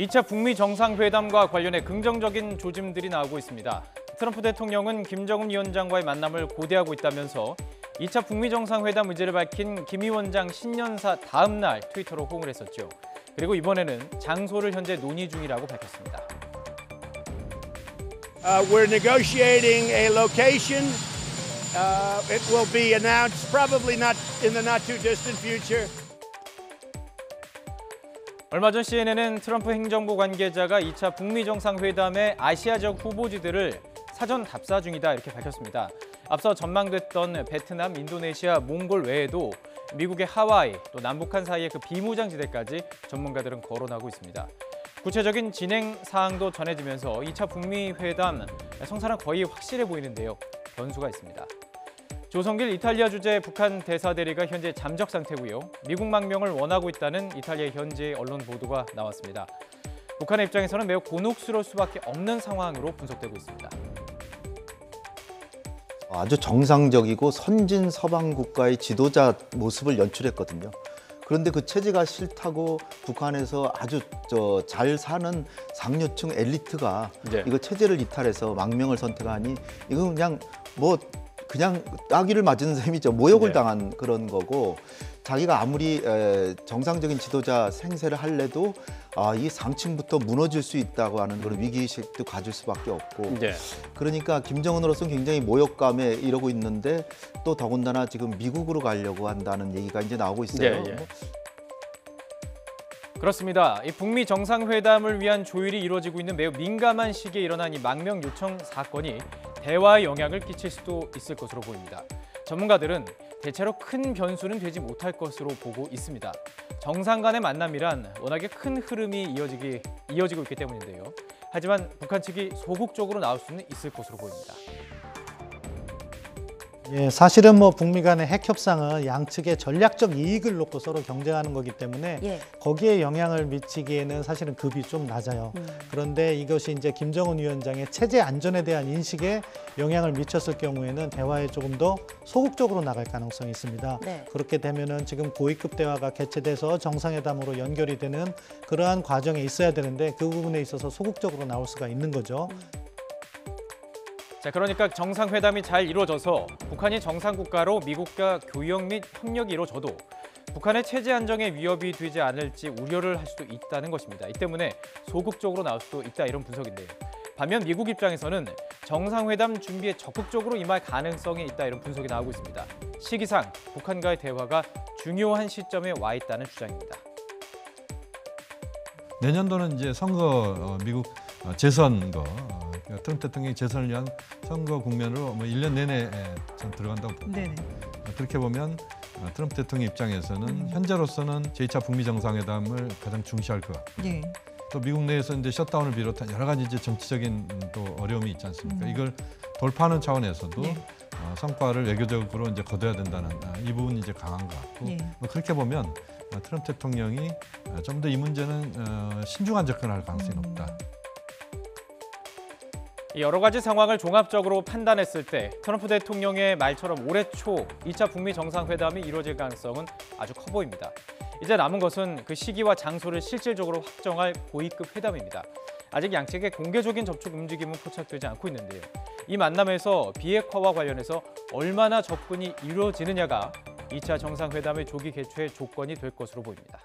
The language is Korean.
2차 북미 정상회담과 관련해 긍정적인 조짐들이 나오고 있습니다. 트럼프 대통령은 김정은 위원장과의 만남을 고대하고 있다면서 2차 북미 정상회담 의지를 밝힌 김 위원장 신년사 다음 날 트위터로 호응을 했었죠. 그리고 이번에는 장소를 현재 논의 중이라고 밝혔습니다. We're negotiating a location. It will be announced probably not in the not too distant future. 얼마 전 CNN은 트럼프 행정부 관계자가 2차 북미 정상회담의 아시아적 후보지들을 사전 답사 중이다 이렇게 밝혔습니다. 앞서 전망됐던 베트남, 인도네시아, 몽골 외에도 미국의 하와이, 또 남북한 사이의 그 비무장지대까지 전문가들은 거론하고 있습니다. 구체적인 진행 사항도 전해지면서 2차 북미 회담 성사는 거의 확실해 보이는데요. 변수가 있습니다. 조성길 이탈리아 주재 북한 대사대리가 현재 잠적 상태고요. 미국 망명을 원하고 있다는 이탈리아 현지의 언론 보도가 나왔습니다. 북한의 입장에서는 매우 곤혹스러울 수밖에 없는 상황으로 분석되고 있습니다. 아주 정상적이고 선진 서방 국가의 지도자 모습을 연출했거든요. 그런데 그 체제가 싫다고 북한에서 아주 잘 사는 상류층 엘리트가 이거 체제를 이탈해서 망명을 선택하니 이거 그냥 따귀를 맞은 셈이죠. 모욕을 당한 그런 거고, 자기가 아무리 정상적인 지도자 생세를 할래도 이 상층부터 무너질 수 있다고 하는 그런 위기의식도 가질 수밖에 없고, 그러니까 김정은으로서는 굉장히 모욕감에 이러고 있는데 또 더군다나 지금 미국으로 가려고 한다는 얘기가 이제 나오고 있어요. 그렇습니다. 이 북미 정상회담을 위한 조율이 이루어지고 있는 매우 민감한 시기에 일어난 이 망명 요청 사건이 대화에 영향을 끼칠 수도 있을 것으로 보입니다. 전문가들은 대체로 큰 변수는 되지 못할 것으로 보고 있습니다. 정상 간의 만남이란 워낙에 큰 흐름이 이어지고 있기 때문인데요. 하지만 북한 측이 소극적으로 나올 수는 있을 것으로 보입니다. 예, 사실은 북미 간의 핵 협상은 양측의 전략적 이익을 놓고 서로 경쟁하는 거기 때문에 거기에 영향을 미치기에는 사실은 급이 좀 낮아요. 그런데 이것이 이제 김정은 위원장의 체제 안전에 대한 인식에 영향을 미쳤을 경우에는 대화에 조금 더 소극적으로 나갈 가능성이 있습니다. 그렇게 되면은 지금 고위급 대화가 개최돼서 정상회담으로 연결이 되는 그러한 과정에 있어야 되는데 그 부분에 있어서 소극적으로 나올 수가 있는 거죠. 자, 그러니까 정상회담이 잘 이루어져서 북한이 정상국가로 미국과 교역 및 협력이 이루어져도 북한의 체제 안정에 위협이 되지 않을지 우려를 할 수도 있다는 것입니다. 이 때문에 소극적으로 나올 수도 있다 이런 분석인데요. 반면 미국 입장에서는 정상회담 준비에 적극적으로 임할 가능성이 있다 이런 분석이 나오고 있습니다. 시기상 북한과의 대화가 중요한 시점에 와 있다는 주장입니다. 내년도는 이제 선거 미국 재선거 트럼프 대통령이 재선을 위한 선거 국면으로 1년 내내 전 들어간다고 봅니다. 그렇게 보면 트럼프 대통령 입장에서는 현재로서는 제2차 북미 정상회담을 가장 중시할 것 같고, 또 미국 내에서 이제 셧다운을 비롯한 여러 가지 이제 정치적인 또 어려움이 있지 않습니까? 이걸 돌파하는 차원에서도 성과를 외교적으로 이제 거둬야 된다는 이 부분이 이제 강한 것 같고, 그렇게 보면 트럼프 대통령이 좀 더 이 문제는 신중한 접근을 할 가능성이 높다. 여러 가지 상황을 종합적으로 판단했을 때 트럼프 대통령의 말처럼 올해 초 2차 북미 정상회담이 이루어질 가능성은 아주 커 보입니다. 이제 남은 것은 그 시기와 장소를 실질적으로 확정할 고위급 회담입니다. 아직 양측의 공개적인 접촉 움직임은 포착되지 않고 있는데요. 이 만남에서 비핵화와 관련해서 얼마나 접근이 이루어지느냐가 2차 정상회담의 조기 개최 조건이 될 것으로 보입니다.